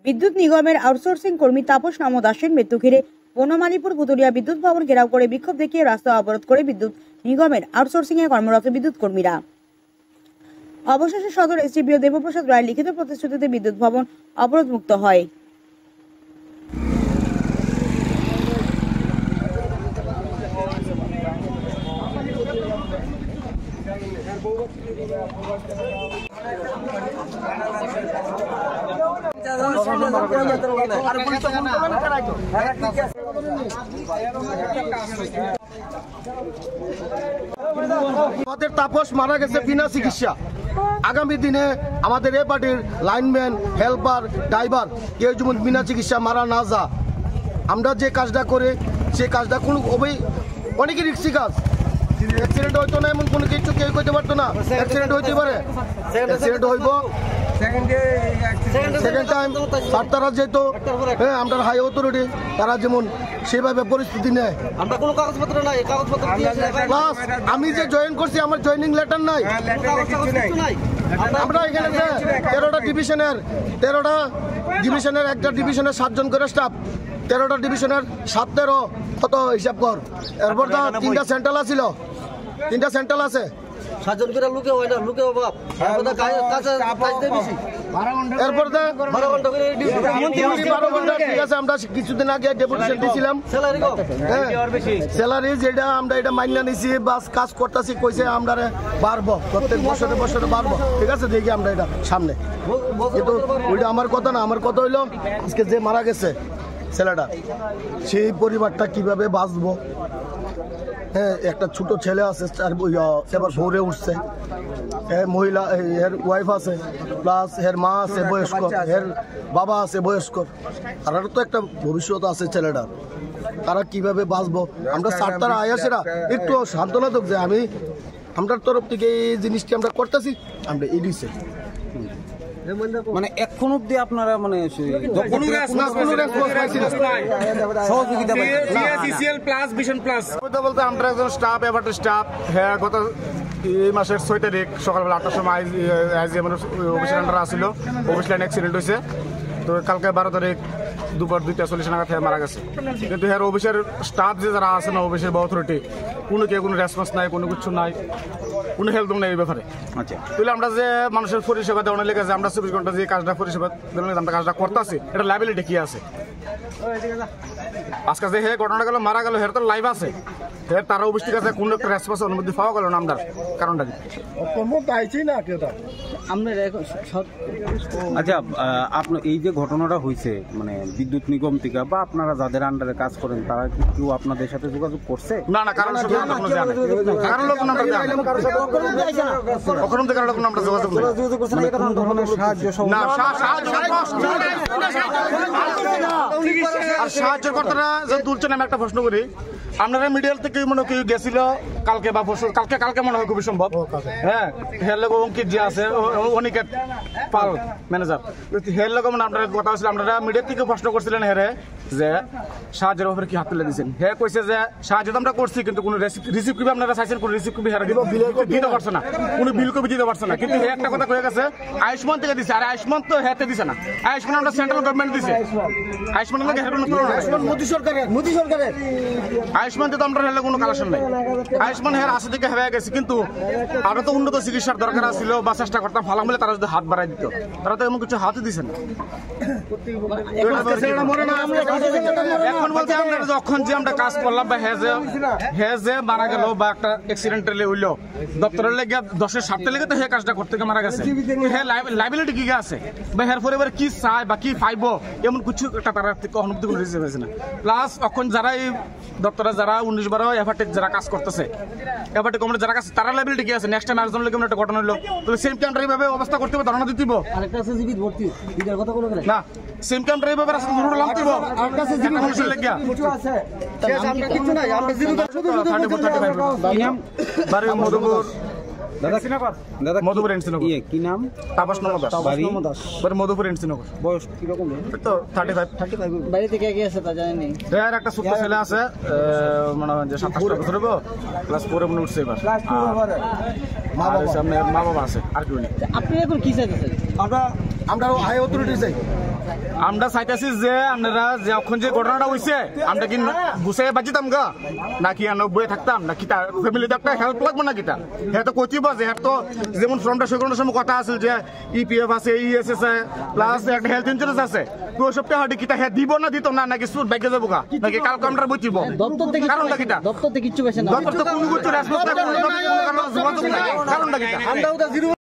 বিদ্যুৎ নিগমের আউটসোর্সিং কর্মী তাপস নম দাসের মৃত্যু ঘিরে বনমালীপুর ভুতুরিয়া বিদ্যুৎ ভবন ঘেরাও করে বিক্ষোভ দেখিয়ে রাস্তা অবরোধ করে বিদ্যুৎ নিগমের আউটসোর্সিং এ কর্মরত বিদ্যুৎ কর্মীরা। অবশেষে সদর এসডিপিও দেবপ্রসাদ রায়ের লিখিত প্রতিশ্রুতিতে বিদ্যুৎ ভবন অবরোধ মুক্ত হয়। আমাদের তাপস মারা গেছে বিনা চিকিৎসা। আগামী দিনে আমাদের এই পার্টির লাইনম্যান, হেল্পার, ড্রাইভার কেউ যেমন বিনা চিকিৎসা মারা না যা। আমরা যে কাজটা করে সেই কাজটা কোনো অনেকই রিস্কি কাজ। অ্যাক্সিডেন্ট হইতো না এমন কোনো কিছু কেউ করতে পারতো না। অ্যাক্সিডেন্ট হইতে পারে, অ্যাক্সিডেন্ট হইব। সেকেন্ড টাইম তারা যেহেতু আমরা হাই অথরিটি, তারা যেমন সেভাবে পরিস্থিতি নেয়। আমরা কোনো কাগজপত্র নাই, কাগজপত্র প্লাস আমি যে জয়েন করছি আমার জয়েনিং লেটার নাই। আমরা এখানে 13টা ডিভিশনের একটা ডিভিশনের 7 জন করে স্টাফ, 13টা ডিভিশনের 7-13 কত হিসাব কর। এরপর তো 3টা সেন্ট্রাল আছিল, 3টা সেন্ট্রাল আছে। 7 জন করে লুকে হয় না, লুকে অভাব। এরপর 12 ঘন্টা করে ঠিক আছে। আমরা কিছুদিন আগে ডেপুটেশন দিয়েছিলাম স্যালারি, যেটা আমরা এটা মাইনা নিছি, বাস কাজ করতেছি, কইছে আমরা বাড়বো, প্রত্যেক বছরে বছরে বাড়বো। ঠিক আছে, দেখি আমরা এটা সামনে। কিন্তু ওইটা আমার কথা না, আমার কথা হইলো আজকে যে মারা গেছে ছেলেটা, সেই পরিবারটা কিভাবে বাঁচবো। হ্যাঁ, একটা ছোট ছেলে আছে, এবার ভোরে উঠছে, মহিলা এর ওয়াইফ আছে, প্লাস এর মা আছে বয়স্ক, এর বাবা আছে বয়স্ক। তারারও তো একটা ভবিষ্যৎ আছে ছেলেটার, তারা কিভাবে বাঁচবো। আমরা স্যার তারা আয়াসেরা একটু সান্ত্বনা দেব যে আমরার তরফ থেকে এই জিনিসটি আমরা করতেছি। আমরা এই দিচ্ছে মানে এখন অব্দি আপনারা মানে বলতে আমরা একজন স্টাফ, এবার স্টাফ। হ্যাঁ, গত এই মাসের 6 তারিখ সকালবেলা 8টার সময় অফিসের আন্ডার আসছিল, অফিস লাইন অ্যাক্সিডেন্ট হয়েছে। তো কালকে 12 তারিখ দুপুর 2:40 নাগাদ মারা গেছে। কিন্তু হ্যাঁ, অফিসের স্টাফ যে যারা আছে না, অফিসের বা অথরিটি, কোনো রেসপন্স নাই, কোনো কিছু নাই, কোনো হেল্প নাই এই ব্যাপারে। আচ্ছা, তাহলে আমরা যে মানুষের পরিষেবা দেওয়ার লেগে যে আমরা 24 ঘন্টা যে কাজটা পরিষেবা দেওয়ার আমরা কাজটা করতেছি, এটা লাইবিলিটি কি আছে? আজকে যে ঘটনা গেল, মারা গেল, হের তো লাইভ আছে, তারা অফিস ঠিক আছে, কোনো একটা রেসপন্স অনুমতি পাওয়া গেল না। আমরা কারণটা কি আচ্ছা, আপনার এই যে ঘটনাটা হয়েছে, মানে বিদ্যুৎ নিগম থেকে বা আপনারা যাদের আন্ডারে কাজ করেন, তারা কি কেউ আপনাদের সাথে যোগাযোগ করছে? না না, কারণ সাহায্য কর্তারা যে তুলছেন, আমি একটা প্রশ্ন করি, আপনারা মিডিয়াল থেকে মনে কেউ গেছিল কালকে বা কালকে মনে হয় খুবই সম্ভব। হ্যাঁ, হের লোক অঙ্কিত যে আছে, অনিকেত পাল ম্যানেজার, হের লোক মানে আপনার কথা হয়েছিল, আপনারা মিডিয়ার থেকে প্রশ্ন করছিলেন হেরে যে সাহায্যের ব্যাপারে কি হাত তুলে দিচ্ছেন। হ্যাঁ কইছে যে সাহায্য তো আমরা করছি, কিন্তু কোনো রিসিভ কবি আপনারা চাইছেন, কোনো রিসিভ কবি হেরে দিতে পারছে না, কোনো বিল কবি দিতে পারছে না। কিন্তু একটা কথা কয়ে গেছে আয়ুষ্মান থেকে দিচ্ছে, আর আয়ুষ্মান তো হেতে দিছে না। আয়ুষ্মান আমরা সেন্ট্রাল গভর্নমেন্ট দিছে, আয়ুষ্মানের লোক হের কোনো তুলনা, মোদী সরকারের আয়ুষ্মান তো আমরা হেলে কোনো কালেকশন নাই। আয়ুষ্মান হের আশা থেকে হয়ে গেছে, কিন্তু আরো তো উন্নত চিকিৎসার দরকার ছিল বা চেষ্টা করতাম, ভালো বলে তারা যদি হাত বাড়াই দিত, তারা তো এমন কিছু হাতই দিছে না। এখন বলতে আমরা যখন যে আমরা কাজ করলাম বা হেজে মারা গেল বা একটা অ্যাক্সিডেন্টালি হইলো, দপ্তরের লেগে 10-এর 7 লেগে তো হে কাজটা করতে মারা গেছে। হে লাইবিলিটি কি আছে বা হের পরিবারে কি চায় বা কি পাইব, এমন কিছু একটা তারা অনুমতি করে রিসিভ হয়েছে না। প্লাস এখন যারা এই দপ্তরে যারা 19-12 এফআরটি যারা কাজ করতেছে, এফআরটি কোম্পানি যারা কাজ, তারা লাইবিলিটি কি আছে? নেক্সট টাইম আরেকজন লেগে একটা ঘটনা হলো, তাহলে সেম কাউন্টার এইভাবে অবস্থা করতে হবে, ধারণা দিতে না, সেম কাউন্টার এইভাবে রাস্তা ধরে লাভ দিব মানুষের লেগে। মধুপুর কি নাম? তাপস নম দাস, মধুপুর এনসিনগর। বয়স কিরকম? তো 35। বাড়ি থেকে কে আছে তা জানেন? এর একটা ছোট ছেলে আছে, মনে হয় যে 27 বছর হবে, ক্লাস 4 মনে উঠছে এবার। মা বাবা আছে, আর কি। আপনি এখন কি চাইতেছেন? আমরা হাই অথরিটি চাই। আমরা চাইতেছি যে আপনারা যখন যে ঘটনাটা হয়েছে আমরা কি গুছিয়ে বাঁচিতাম গা নাকি আমরা বয়ে থাকতাম নাকি তার ফ্যামিলিতে একটা হেল্প লাগবে না কিটা হ্যাঁ তো কইতে বাজে হ্যাঁ তো যেমন ফর্মটা সেগুলোর সময় কথা আছে যে ইপিএফ আছে ইএস আছে প্লাস একটা হেলথ ইন্স্যুরেন্স আছে তো ওসব টাকা কিটা হ্যাঁ দিব না দিত না নাকি সুদ ব্যাগে যাবো গা নাকি কালকে আমরা বইতিব কারণটা কিটা দপ্তর তো কোনো কিছু রেসপন্স কারণটা কিটা